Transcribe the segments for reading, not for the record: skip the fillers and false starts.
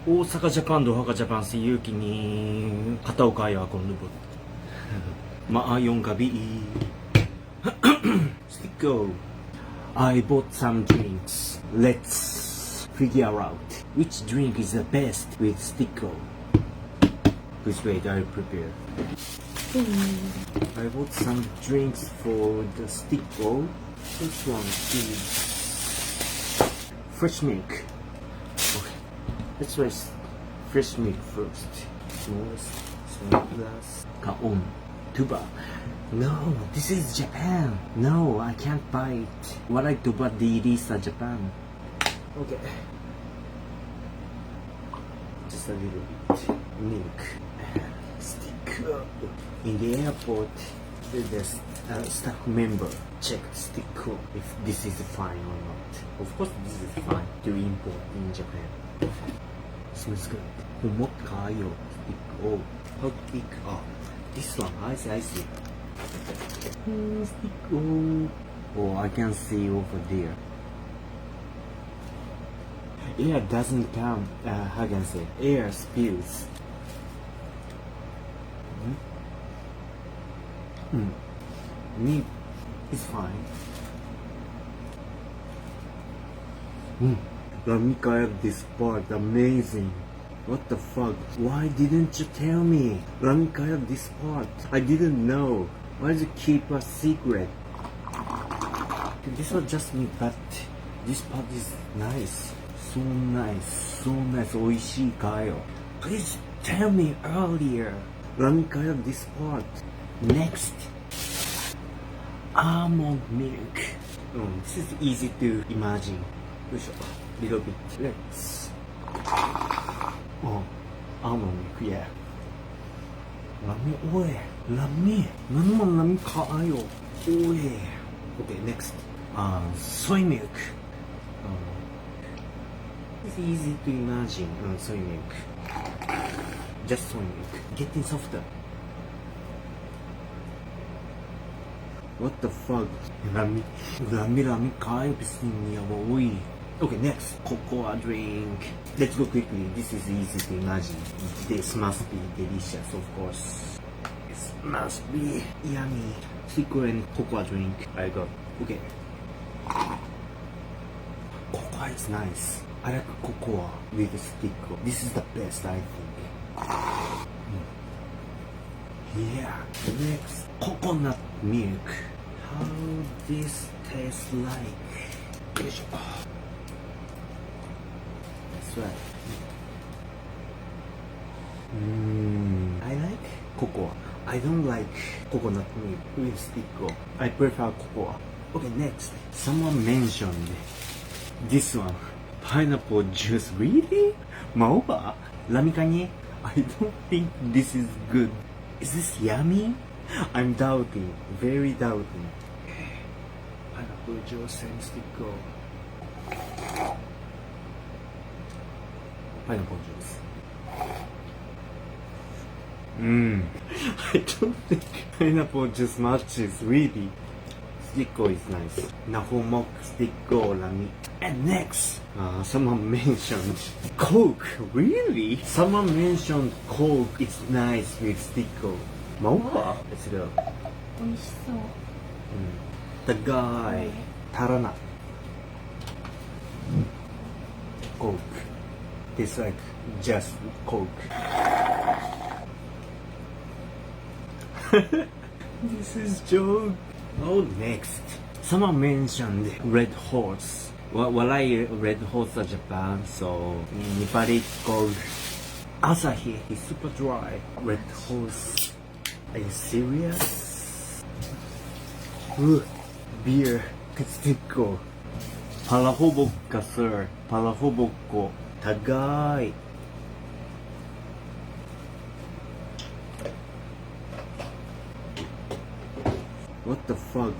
大阪ジャパンド하가ジャパン씨勇気に片岡愛はこのルボ마아용 가비 Sticko. I bought some drinks. Let's figure out which drink is the best with Sticko. Please wait, I'll prepare. I bought some drinks for the Sticko. This one is fresh milk. Okay, let's try fresh milk first. Small glass. Kaon. Tuba. No, this is Japan. No, I can't buy it. Waray tuba di sa Japan. Okay. Just a little bit. Milk. Stick up. In the airport, the staff member checked stick up if this is fine or not. Of course, this is fine to import in Japan. Smells good. Humot kayo. Stick up. How to pick up? This one, I see. Stick up. Oh, I can see over there. Air doesn't come, how can I say? Air spills. Meat is fine. Let me get this part, amazing. What the fuck? Why didn't you tell me? Let me get this part. I didn't know. Why did you keep a secret? This was just me, but this part is nice. So nice. So nice. Oishii kayo. Please tell me earlier. Let me get this part. Next. Almond milk. This is easy to imagine. Little bit. Let's. Oh, almond milk, yeah. Lami, oe. Lami. Nanuman lami kaayo. Oe. Okay, next. Soy milk. It's easy to imagine. Soy milk. Just soy milk. Getting softer. What the fuck? Lami kayo pisniya mo. Uy. Okay, next. Cocoa drink. Let's go quickly. This is easy to imagine. This must be delicious, of course. This must be yummy. Secret cocoa drink I got. Okay. Cocoa is nice. I like cocoa with a stick. This is the best, I think. Yeah. Next, coconut milk. How this tastes like? That's right. I like cocoa. I don't like coconut milk with stick. I prefer cocoa. Okay, next. Someone mentioned this one. Pineapple juice. Really? Maoba? Lamikanye? I don't think this is good. Is this yummy? I'm doubting. Very doubting. Pineapple juice and stick. Pineapple juice. I don't think pineapple juice matches, really. Sticko is nice. Nahomok Sticko Lami. And next, someone mentioned Coke. Really? Someone mentioned Coke is nice with Sticko. Maoba? Let's go. 美味しそう。Tagay. Tarana. Coke. Tastes like just Coke. This is joke. Oh, next. Someone mentioned Red Horse. Well, I Red Horse of Japan, so Nipari called Asahi. It's super dry. Red Horse. Are you serious? Beer. Sticko. Palahobokka, sir. Palahobokko. Tagai. What the fuck?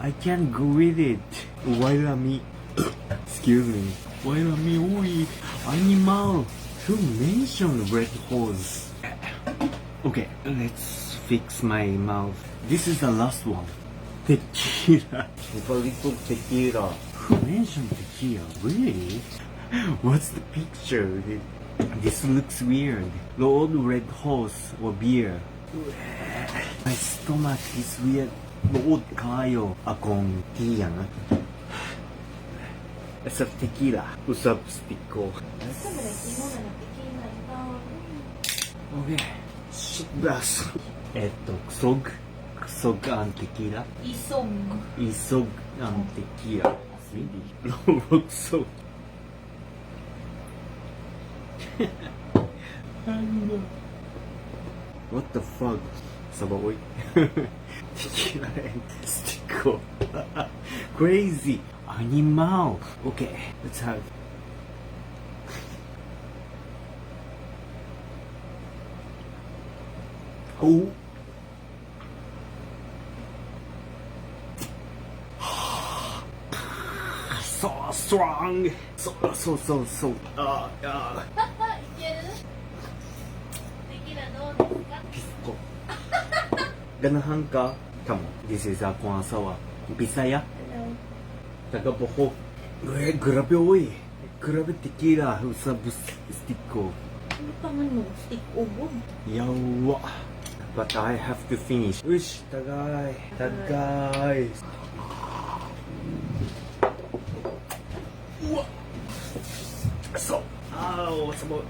I can't go with it. Wairami. Excuse me. Wairami, oi. Animal. Who mentioned Red Horse? Okay, let's fix my mouth. This is the last one. Tequila. A little tequila. Who mentioned tequila? Really? What's the picture? This looks weird. Lord Red Horse or beer. My stomach is weird. Lord kayo akong tea yan. It's a tequila. Usap stick ko. Okay. Shot glass. Eto, ksog. Ksog ang tequila. Isog ang tequila. Really? Lord ksog. What the fuck? Sabaoy. Tequila and stick ko. Crazy. Animal. Okay, let's have. Oh. So strong. So. Pisco. Ganahan ka? Come on. This is ako ang asawa. Bisaya? Hello. Taga Bohol. Grabe oy. Grabe tequila. Usap stick ko. Ano pangan mo? Stick ubod. Yawa. But I have to finish. Ush, tagay. Tagay. So, ow, sabot.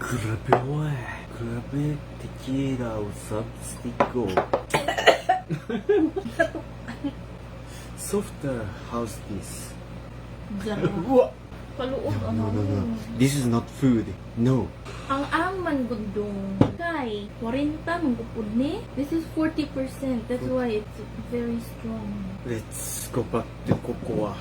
Grabe oy. Grabe tequila. Usap stick ko. Softer. How's this? Diyan. Paluog No. This is not food. No. Ang man gundong kay 40 man gupod ni. This is 40%. That's why it's very strong. Let's go back to cocoa.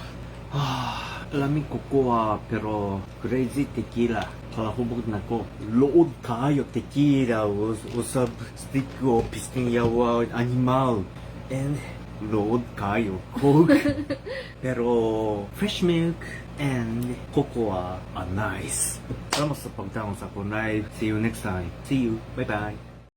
Alaming cocoa pero crazy tequila. Palahubog na ko. Lood kayo tequila. Usab stick ko. Pisting yawa. Animal. And load kayo Coke. Pero fresh milk and cocoa are nice. Salamat sa pagtanong sa kunay. See you next time. See you. Bye bye.